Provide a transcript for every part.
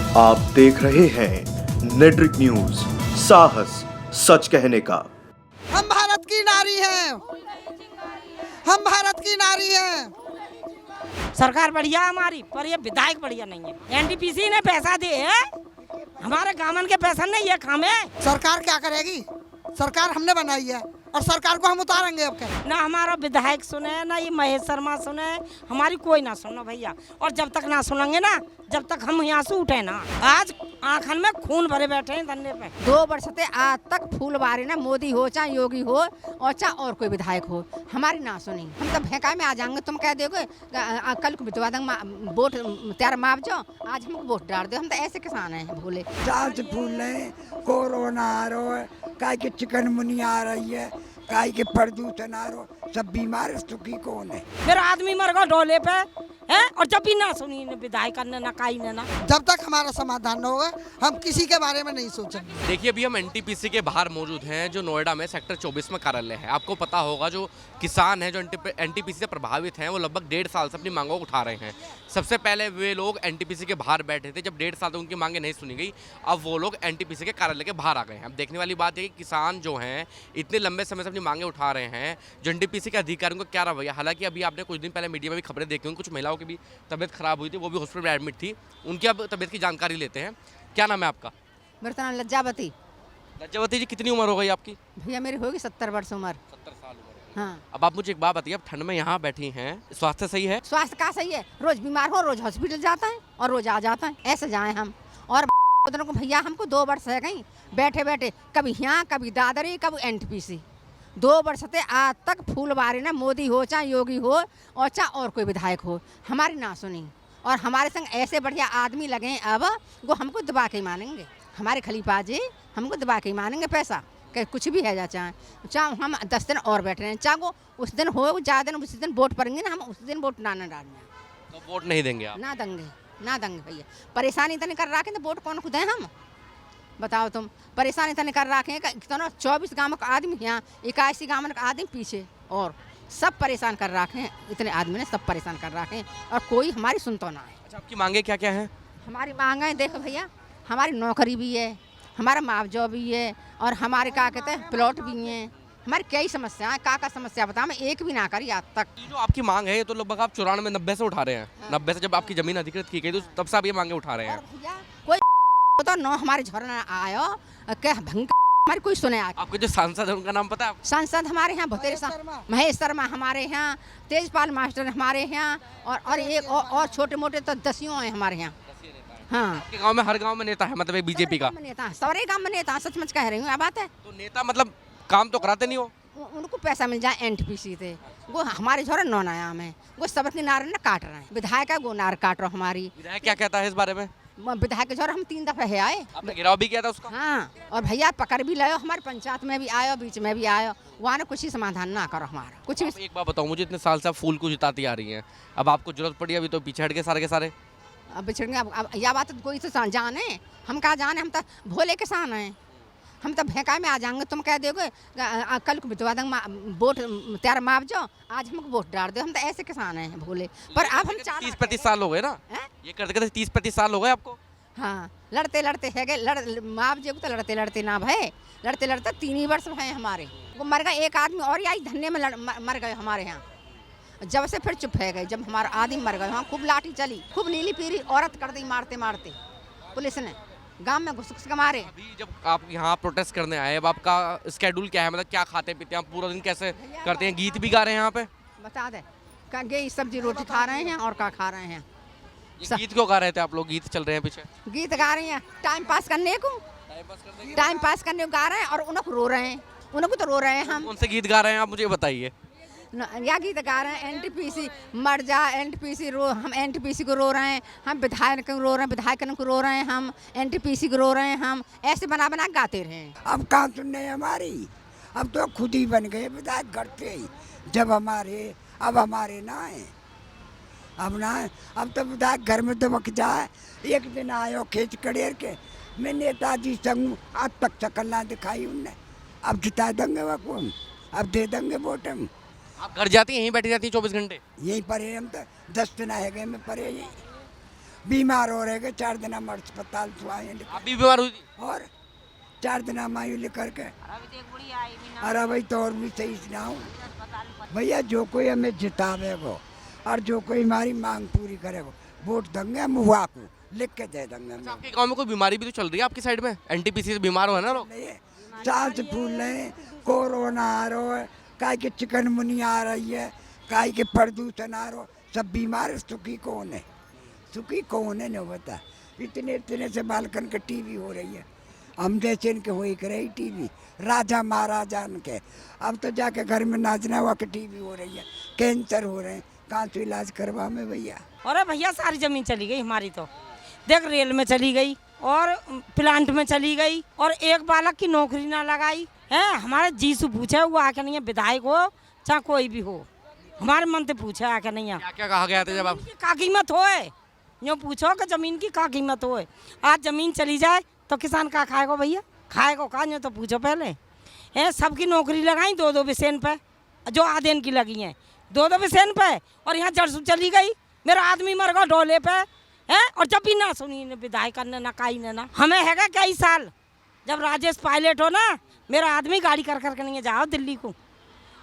आप देख रहे हैं नेट्रिक न्यूज, साहस सच कहने का। हम भारत की नारी हैं, हम भारत की नारी हैं। सरकार बढ़िया हमारी, पर ये विधायक बढ़िया नहीं है। एनटीपीसी ने पैसा दिए है, हमारे गांवन के पैसा नहीं है काम है। सरकार क्या करेगी? सरकार हमने बनाई है और सरकार को हम उतारेंगे अब क्या? ना हमारा विधायक सुने, ना ये महेश शर्मा सुने, हमारी कोई ना सुनो भैया। और जब तक ना सुनेंगे ना, जब तक हम यहाँ से उठे ना। आज आंखन में खून भरे बैठे हैं धरने पे। 2 वर्ष से आज तक फूलबारी ना, मोदी हो चाहे योगी हो और चाहे और कोई विधायक हो, हमारी ना सुनी। हम तो भेका में आ जाएंगे, तुम कह दोगे कल को बितवा देंगे वोट त्यार माप जाओ, आज हमको वोट डाल दो। हम तो ऐसे किसान हैं भोले। सांस फूलने, कोरोना आ रहा है, काय के चिकनगुनिया आ रही है, काय के प्रदूषण आ रहा, सब बीमार सुखी कौन है? मेरा आदमी मर गया डोले पे है, और जब भी ना सुनी विधायक ने ना काई ने ना। जब तक हमारा समाधान न होगा हम किसी के बारे में नहीं सोचेंगे। देखिए, अभी हम एनटीपीसी के बाहर मौजूद हैं, जो नोएडा में सेक्टर 24 में कार्यालय है। आपको पता होगा, जो किसान हैं जो एनटीपीसी से प्रभावित हैं, वो लगभग 1.5 साल से अपनी मांगों को उठा रहे हैं। सबसे पहले वे लोग एनटीपीसी के बाहर बैठे थे, जब 1.5 साल तक उनकी मांगें नहीं सुनी गई। अब वो लोग एनटीपीसी के कार्यालय के बाहर आ गए हैं। अब देखने वाली बात है कि किसान जो हैं इतने लंबे समय से अपनी मांगें उठा रहे हैं, जो एनटीपीसी के अधिकारियों का क्या रवैया। हालांकि अभी आपने कुछ दिन पहले मीडिया में भी खबरें देखी होंगी, कुछ महिलाओं की भी तबियत खराब हुई थी, वो भी हॉस्पिटल में एडमिट थी। उनकी अब तबियत की जानकारी लेते हैं। क्या नाम है आपका? मेरा नाम लज्जावती। लज्जावती जी, कितनी उम्र हो गई आपकी? भैया मेरी होगी 70 वर्ष उम्र। 70 साल उम्र। हाँ। अब आप मुझे एक बात बताइए, अब ठंड में यहाँ बैठी हैं, स्वास्थ्य सही है? स्वास्थ्य का सही है, रोज बीमार हो रोज हॉस्पिटल जाता है और रोज आ जाता है, ऐसे जाए हम। और को भैया हमको 2 वर्ष है गई बैठे बैठे, कभी यहाँ कभी दादरी कभी एनटीपीसी। 2 वर्ष से आज तक फूलबारी ना, मोदी हो चाहे योगी हो और चाहे और कोई विधायक हो, हमारी ना सुनी। और हमारे संग ऐसे बढ़िया आदमी लगे अब वो हमको दबा के ही मानेंगे। हमारे खलीफा जी हमको दबा के ही मानेंगे पैसा, कि कुछ भी है जा चाहे हम 10 दिन और बैठ रहे हैं, चाहे वो उस दिन हो ज़्यादा दिन, उस दिन वोट पड़ेंगे ना, हम उस दिन वोट ना डालना। तो वोट नहीं देंगे आप? ना देंगे भैया। परेशानी तो नहीं कर रखे तो वोट कौन खुद है हम? बताओ तुम, परेशानी तो नहीं कर रखे कितना 24 गाँव का आदमी यहाँ, 81 गाँव का आदमी पीछे, और सब परेशान कर रखे हैं। इतने आदमी ने सब परेशान कर रखे हैं और कोई हमारी सुनता ना है। अच्छा, आपकी मांगे क्या क्या हैं? हमारी मांगें देखो भैया, हमारी नौकरी भी है, हमारा मुआवजा भी है, और हमारे क्या कहते हैं प्लॉट भी हैं। हमारी कई समस्याएं, का समस्या बताओ, मैं एक भी ना करी आज तक। ये जो आपकी मांग है, ये तो लगभग आप 94-90 से उठा रहे हैं। 90 से जब आपकी जमीन अधिकृत की गई तो तब से आप ये मांगे उठा रहे हैं। और भैया कोई तो न हमारे झरना आयो क्या भंग हमारी कोई सुने आके। आपके जो सांसद है उनका नाम पता है आपको? सांसद हमारे यहाँ भतेरे महेश शर्मा हमारे यहाँ, तेजपाल मास्टर हमारे यहाँ, और एक और छोटे मोटे तो 10 हैं हमारे यहाँ। हाँ, गांव में हर गांव में नेता है, मतलब एक बीजेपी का नेता, सारे गाँव में नेता, सचमुच कह रही हूँ, बात है। तो नेता मतलब काम तो कराते नहीं हो? उनको पैसा मिल जाए एनटीपीसी से, वो हमारे झोरा नौनायाम है, वो सबकी नार ने काट रहे हैं। विधायक है वो नार काट रहा हमारी। विधायक क्या कहता है इस बारे में? विधायक के झोरा हम 3 दफे है आए। आपने गिराव भी किया था उसका? हाँ, और भैया पकड़ भी लाओ, हमारे पंचायत में भी आयो, बीच में भी आयो, वहाँ ने कुछ ही समाधान ना करो हमारा कुछ भी। एक बात बताओ मुझे, इतने साल से आप फूल को जिताती आ रही हैं, अब आपको जरूरत पड़ी, अभी तो पीछे हट गए सारे के सारे। अब बिछड़ गए, अब यह बात तो कोई तो जाने, हम कहाँ जाने, हम तो भोले किसान हैं। हम तो भेका में आ जाएंगे, तुम कह दोगे कल को बितवा देंगे वोट त्यार माप जाओ, आज हमको वोट डाल दो। हम तो ऐसे किसान हैं भोले। पर अब हम 30-35 साल हो गए ना ये करते करते, 30-35 साल हो गए आपको? हाँ, लड़ते गए माप जो तो लड़ते ना भाई, लड़ते 3 वर्ष भय हमारे। वो मर गए, एक आदमी और आई धन्ने में मर गए हमारे यहाँ। जब से फिर चुप है गए, जब हमारा आदमी मर गए, वहाँ खूब लाठी चली, खूब नीली पीली औरत कर दी मारते मारते पुलिस ने, गांव में घुस के मारे। अभी जब आप यहाँ प्रोटेस्ट करने आए, अब आपका स्केड्यूल क्या है, मतलब क्या खाते पीते हैं आप पूरा दिन, कैसे करते हैं? गीत भी गा रहे हैं यहाँ पे? बता दे, गई सब्जी रोटी खा रहे हैं और क्या खा रहे हैं। ये गीत क्यों गा रहे थे आप लोग? गीत चल रहे हैं पीछे? गीत गा रहे हैं टाइम पास करने को, गा रहे हैं, और उनको रो रहे हैं, उनको तो रो रहे हैं हम। कौन से गीत गा रहे हैं आप मुझे बताइए? या गीत गा रहे हैं एनटीपीसी मर जा, एनटीपीसी रो, हम एनटीपीसी को रो रहे हैं, हम विधायक को रो रहे हैं, विधायक को रो रहे हैं, हम एनटीपीसी को रो रहे हैं, हम ऐसे बना गाते रहे। अब कहाँ सुनने हमारी, अब तो खुद ही बन गए विधायक करते ही, जब हमारे अब हमारे ना है, अब ना है। अब तो विधायक घर में तो वक्त जाए, एक दिन आयो खेच कड़ेर के, मैं नेताजी संग आज तक शक्ल ना दिखाई उनने। अब जिता देंगे वो, अब दे देंगे वोट हम। आप घर जाती हैं, यहीं बैठी रहती हैं 24 घंटे? यहीं पर हम तो 10 दिन है गए, मैं परे यहीं बीमार हो रहे 4 दिन हम अस्पताल से आए हैं। आप भी बीमार हुई थी? और 4 दिन हम आयु लेकर के। अरे भाई तो और भी सही सुनाऊं भैया, जो कोई हमें जितावेगो और जो कोई हमारी मांग पूरी करेगा वोट देंगे हम हुआ को लिख के दे देंगे हम। आपके गांव में कोई बीमारी भी तो चल रही है आपकी साइड में? एनटीपीसी से बीमार हो है ना लोग? सांस फूल रहे, कोरोना आ रहा है, काय के चिकनगुनिया आ रही है, काय के प्रदूषण आ रहा, सब बीमार। सुखी कौन है? सुखी कौन है नहीं बता। इतने इतने से बालकन के टीवी हो रही है, हम जैसे इनके हो रही टीवी राजा महाराजा के। अब तो जाके घर में नाचना हुआ के टीवी हो रही है, कैंसर हो रहे हैं, कहाँ से इलाज करवा में भैया। अरे भैया सारी जमीन चली गई हमारी तो, देख रेल में चली गई और प्लांट में चली गई और एक बालक की नौकरी ना लगाई है। हमारे जीसू पूछे वो आके नहीं है, विधायक हो चाहे कोई भी हो, हमारे मन से पूछे आके नहीं है क्या क्या कहा गया था जब आप? का कीमत होए, यूँ पूछो कि जमीन की का कीमत होए। आज जमीन चली जाए तो किसान का खाएगा भैया? खाएगा का? यूँ तो पूछो पहले। है सबकी नौकरी लगाई 2-2 विसेन पे, जो आधेन की लगी हैं 2-2 विसेन पे, और यहाँ जड़ चली गई, मेरा आदमी मर गया डोले पे है। और जब भी ना सुनी विधायक ने ना काई ने ना, हमें हैगा कई साल जब राजेश पायलट हो ना, मेरा आदमी गाड़ी कर करके नहीं जाओ दिल्ली को,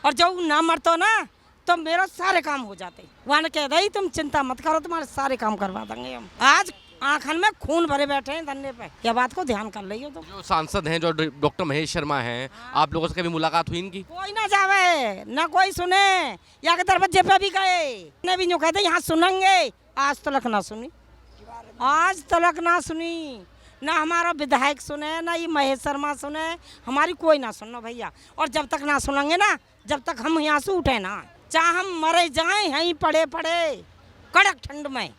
और जब ना मरतो ना तो मेरा सारे काम हो जाते। वहाँ ने कह दी तुम चिंता मत करो, तुम्हारे सारे काम करवा देंगे हम। आज आँखन में खून भरे बैठे हैं धरने पे, क्या बात को ध्यान कर लियो तुम। जो सांसद हैं, जो डॉक्टर महेश शर्मा हैं, आप लोगों से कभी मुलाकात हुई इनकी? कोई ना जावे ना कोई सुने, या के दरवाजे पे भी गए ने भी यूँ कहते यहाँ सुनेंगे, आज तलक ना सुनी, आज तलक ना सुनी। ना हमारा विधायक सुने, ना ये महेश शर्मा सुने, हमारी कोई ना सुनो भैया। और जब तक ना सुनेंगे ना, जब तक हम यहाँ से उठे ना, चाहे हम मरे जाएं यहीं पड़े पड़े कड़क ठंड में,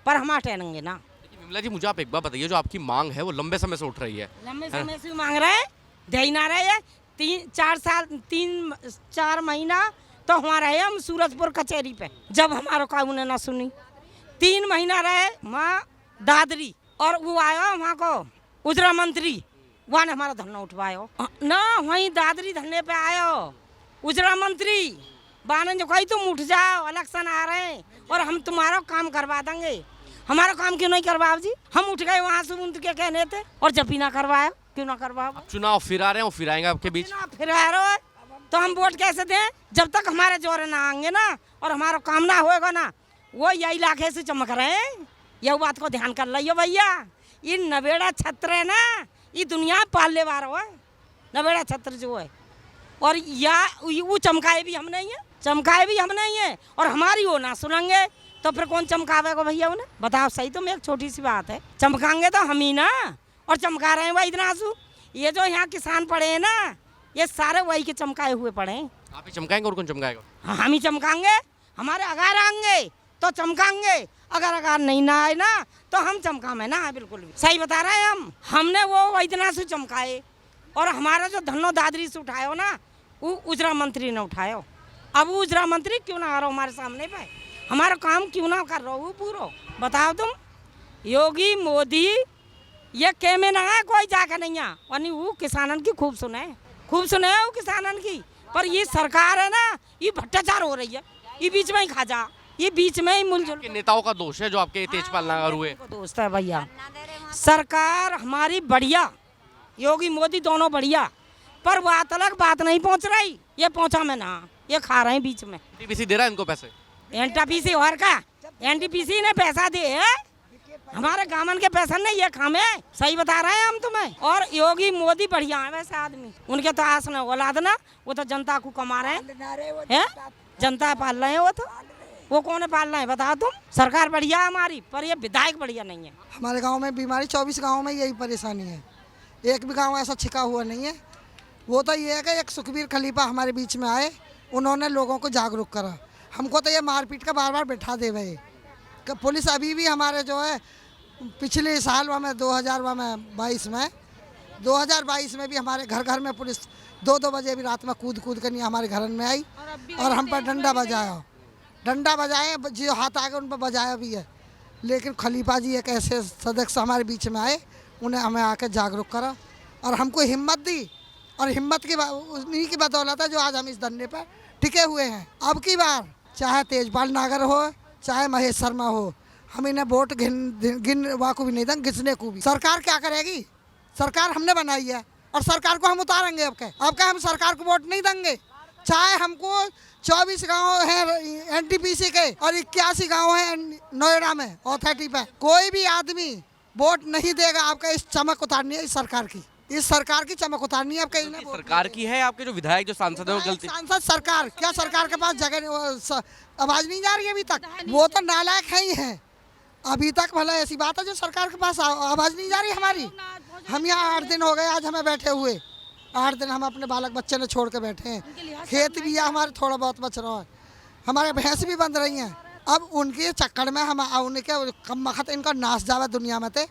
पर हम हटेंगे ना। विमला जी, मुझे आप एक बात बताइए, जो आपकी मांग है वो लंबे समय से उठ रही है। लंबे समय से मांग रहे हैं, दे ना रहे 3-4 महीना तो हमारा है, हम सूरजपुर कचहरी पे, जब हमारा काम उन्हें ना सुनी। 3 महीना रहे वहाँ दादरी, और वो आया वहाँ को उजरा मंत्री, वहाँ ने हमारा धरना उठवायो ना, वहीं दादरी धरने पे आयो उजरा मंत्री, बाने जो कही तुम उठ जाओ, इलेक्शन आ रहे हैं और हम तुम्हारा काम करवा देंगे। हमारा काम क्यों नहीं करवाओ जी? हम उठ गए वहाँ से उनके कहने थे, और जब भी ना करवाया क्यों ना करवाओ? चुनाव फिर आ रहे हैं, फिर आएंगे आपके बीच? फिर आ रहे हो तो हम वोट कैसे दें? जब तक हमारे जोरे ना आएंगे ना और हमारा काम ना होएगा ना, वो यही इलाके से चमक रहे हैं। यह बात को ध्यान कर लियो भैया, ये नवेड़ा छत्र है ना, ये दुनिया पालने वाला है नवेड़ा छत्र जो है, और या वो चमकाए भी हम नहीं है, चमकाए भी हम नहीं है, और हमारी वो ना सुनेंगे तो फिर कौन चमकावेगा भैया उन्हें? बताओ सही। तो एक छोटी सी बात है, चमकाएंगे तो हम ही ना, और चमका रहे हैं भाई इतना आंसू। ये जो यहाँ किसान पड़े हैं ना, ये सारे वही के चमकाए हुए पड़े हैं। आप ही चमकाएंगे और कौन चमकाएगा? हाँ, हम ही चमकाएंगे, हमारे अगार आएंगे तो चमकाएंगे, अगर अगार नहीं ना आए ना तो हम चमकाएं ना। बिल्कुल भी सही बता रहे हैं हम। हमने वो इतना से चमकाए, और हमारा जो धनो दादरी से उठायो ना, वो उजरा मंत्री ने उठायो। अब वो उजरा मंत्री क्यों ना आ रहा हमारे सामने पे, हमारा काम क्यों ना कर रहा हो पूरा? बताओ तुम। योगी मोदी ये के में ना है कोई जाकर नहीं आ, और वो किसानन की खूब सुने है वो किसानन की। पर ये सरकार है ना, ये भ्रष्टाचार हो रही है, ये बीच में ही खा जा, ये बीच में ही मिलजुल के नेताओं का दोष है जो आपके तेजपाल नागर हुए? दोस्त है भैया, सरकार हमारी बढ़िया, योगी मोदी दोनों बढ़िया, पर बात अलग बात नहीं पहुंच रही। ये पहुंचा में ना, ये खा रहे हैं बीच में। एनटीपीसी दे रहा है इनको पैसे? एनटीपीसी और का एनटीपीसी ने पैसा दे है, हमारे गामन के पैसा नहीं ये खामे। सही बता रहे हैं हम तुम्हें। और योगी मोदी बढ़िया है वैसे आदमी, उनके तो आस न औलाद ना, वो तो जनता को कमा रहे हैं, जनता पाल रहे हैं। वो कौन है पाल रहे हैं बताओ तुम? सरकार बढ़िया है हमारी, पर ये विधायक बढ़िया नहीं है। हमारे गांव में बीमारी 24 गांव में यही परेशानी है, एक भी गांव ऐसा छिका हुआ नहीं है। वो तो ये है कि एक सुखबीर खलीफा हमारे बीच में आए, उन्होंने लोगों को जागरूक करा। हमको तो ये मारपीट का बार बार बैठा दे गए। पुलिस अभी भी हमारे जो है पिछले साल में 2022 में भी हमारे घर घर में पुलिस 2-2 बजे भी रात में कूद कर नहीं हमारे घर में आई, और हम पर डंडा बजाए, जो हाथ आगे उन पर बजाया भी है। लेकिन खलीफा जी एक ऐसे सदस्य हमारे बीच में आए, उन्हें हमें आकर जागरूक करा और हमको हिम्मत दी, और हिम्मत की उन्हीं की बदौलत है जो आज हम इस धरने पर टिके हुए हैं। अब की बार चाहे तेजपाल नागर हो, चाहे महेश शर्मा हो, हम इन्हें वोट गिनवा को भी नहीं देंगे, घिसने को भी। सरकार क्या करेगी? सरकार हमने बनाई है और सरकार को हम उतारेंगे। अब क्या हम सरकार को वोट नहीं देंगे? चाहे हमको 24 गांव हैं एनटीपीसी के और 81 गांव हैं नोएडा में अथॉरिटी पे, कोई भी आदमी वोट नहीं देगा। आपका इस चमक उतारनी है इस सरकार की, इस सरकार की चमक उतारनी है। आपका इन्हें सरकार की है, आपके जो विधायक जो सांसद है वो गलती? सांसद सरकार क्या, सरकार के पास जगह आवाज नहीं जा रही है अभी तक? वो तो नालायक है ही है अभी तक। भला ऐसी बात है जो सरकार के पास आवाज नहीं जा रही हमारी। हम यहाँ 8 दिन हो गए आज हमें बैठे हुए, 8 दिन हम अपने बालक बच्चे ने छोड़ के बैठे हैं। खेत भी है हमारे, थोड़ा बहुत बच रहा है, हमारे भैंस भी बंध रही हैं। अब उनके चक्कर में हम उनके कम वक्त इनका नाश जावे दुनिया में थे।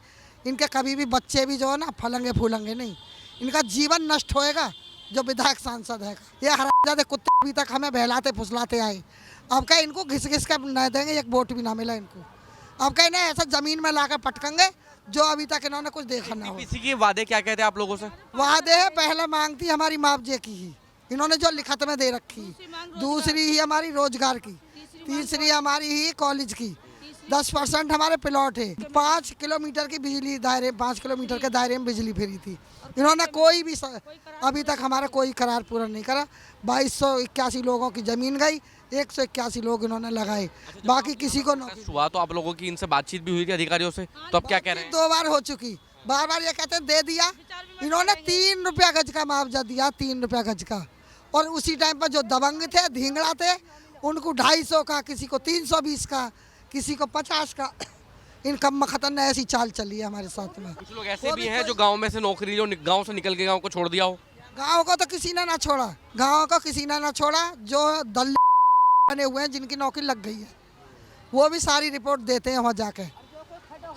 इनके कभी भी बच्चे भी जो है ना फलेंगे फूलेंगे नहीं, इनका जीवन नष्ट होएगा। जो विधायक सांसद है ये हरामजादे कुत्ते अभी तक हमें बहलाते फुसलाते आए। अब क्या इनको घिस घिस कर न देंगे, एक वोट भी ना मिला इनको। अब क्या इन्हें ऐसा जमीन में लाकर पटकेंगे जो अभी तक इन्होंने कुछ देखा ना हो। किसी के वादे क्या कहते हैं आप लोगों से? वादे है पहले मांग थी हमारी मुआवजे की ही, इन्होंने जो लिखत में दे रखी। दूसरी ही हमारी रोजगार की, तीसरी हमारी ही कॉलेज की, 10% हमारे प्लॉट है। 5 किलोमीटर की बिजली दायरे, 5 किलोमीटर के दायरे में बिजली फ्री थी। इन्होंने कोई भी अभी तक हमारा कोई करार पूरा नहीं करा। 2281 लोगों की जमीन गई, 181 लोग इन्होंने लगाए, बाकी किसी को हुआ। तो आप लोगों की इनसे बातचीत भी हुई थी अधिकारियों से, तो अब क्या कह रहे हैं? 2 बार हो चुकी, बार बार ये कहते हैं दे दिया। इन्होंने 3 रुपया गज का मुआवजा दिया, 3 रुपया गज का। और उसी टाइम पर जो दबंग थे, धींगड़ा थे, उनको 250 का, किसी को 320 का, किसी को 50 का। इन कम खतन ने ऐसी चाल चली है हमारे साथ में। कुछ लोग ऐसे भी हैं जो गांव में से नौकरी, जो गांव से निकल के गांव को छोड़ दिया हो। गांव को तो किसी ने ना छोड़ा, गांव को किसी ने ना छोड़ा। जो दल बने हुए हैं जिनकी नौकरी लग गई है वो भी सारी रिपोर्ट देते हैं वहाँ जाके,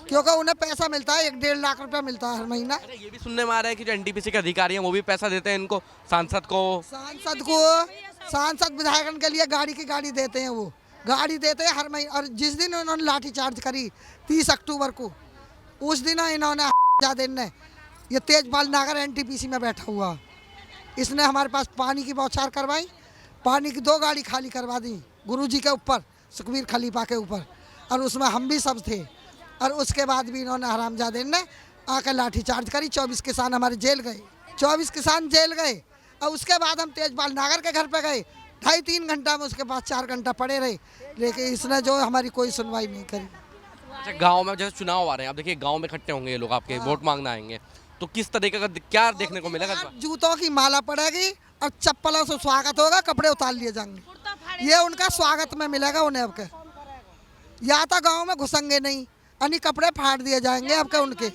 क्योंकि उन्हें पैसा मिलता है, 1-1.5 लाख रुपया मिलता है हर महीना। अरे ये भी सुनने में आ रहा है कि जो एनटीपीसी के अधिकारी हैं वो भी पैसा देते हैं इनको, सांसद को। सांसद विधायक के लिए गाड़ी की गाड़ी देते हैं, वो गाड़ी देते हैं हर महीने। और जिस दिन उन्होंने लाठी चार्ज करी 30 अक्टूबर को, उस दिन इन्होंने जादेन ने, ये तेजपाल नागर एनटीपीसी में बैठा हुआ, इसने हमारे पास पानी की बौछार करवाई, पानी की 2 गाड़ी खाली करवा दी गुरुजी के ऊपर, सुखबीर खलीफा के ऊपर, और उसमें हम भी सब थे। और उसके बाद भी इन्होंने हरामजादे ने आकर लाठी चार्ज करी। 24 किसान हमारे जेल गए, 24 किसान जेल गए। और उसके बाद हम तेजपाल नागर के घर पे गए, 2.5-3 घंटा में उसके पास 4 घंटा पड़े रहे, लेकिन इसने जो हमारी कोई सुनवाई नहीं करी। अच्छा, गांव में जैसे चुनाव आ रहे हैं, आप देखिए गांव में इकट्ठे होंगे ये लोग, आपके वोट मांगने आएंगे, तो किस तरीके का क्या देखने को मिलेगा? जूतों की माला पड़ेगी और चप्पलों से स्वागत होगा, कपड़े उतार लिए जाएंगे, ये उनका स्वागत में मिलेगा उन्हें। अब के या तो गाँव में घुसेंगे नहीं, अन्य कपड़े फाड़ दिए जाएंगे अब के उनके।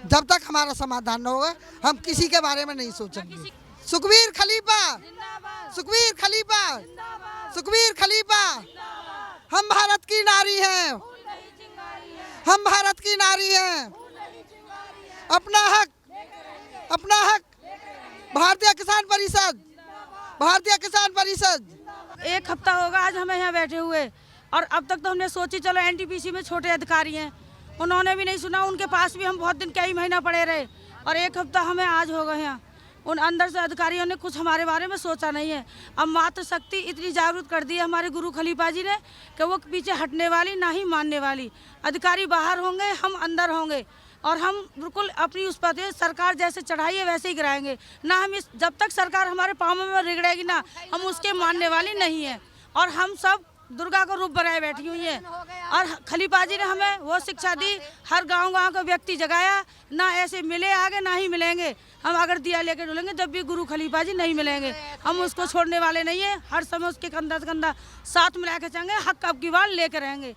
जब तक हमारा समाधान न होगा हम किसी के बारे में नहीं सोचेंगे। सुखबीर खलीफा, सुखबीर खलीफा, सुखबीर खलीफा, हम भारत की नारी हैं, हम भारत की नारी हैं। अपना हक, अपना हक। भारतीय किसान परिषद, भारतीय किसान परिषद। 1 हफ्ता होगा आज हमें यहाँ बैठे हुए, और अब तक तो हमने सोची चलो एनटीपीसी में छोटे अधिकारी हैं, उन्होंने भी नहीं सुना। उनके पास भी हम बहुत दिन, कई महीना पड़े रहे, और 1 हफ्ता हमें आज हो गए यहाँ। उन अंदर से अधिकारियों ने कुछ हमारे बारे में सोचा नहीं है। अब मातृशक्ति इतनी जागरूक कर दी है हमारे गुरु खलीफा जी ने कि वो पीछे हटने वाली ना ही मानने वाली। अधिकारी बाहर होंगे, हम अंदर होंगे, और हम बिल्कुल अपनी उस पर सरकार जैसे चढ़ाई है वैसे ही गिराएंगे ना। हम इस जब तक सरकार हमारे पाँव में रिगड़ेगी ना, हम उसके मानने वाली नहीं है। और हम सब दुर्गा को रूप बनाए बैठी हुई है, और खलीफा जी ने हमें वो शिक्षा दी, हर गांव-गांव का व्यक्ति जगाया, ना ऐसे मिले आगे ना ही मिलेंगे। हम अगर दिया लेके डुलेंगे जब भी गुरु खलीफा जी नहीं मिलेंगे, हम उसको छोड़ने वाले नहीं है। हर समय उसके कंधा से कंधा साथ मिला के चलेंगे, हक अब की बार लेके रहेंगे।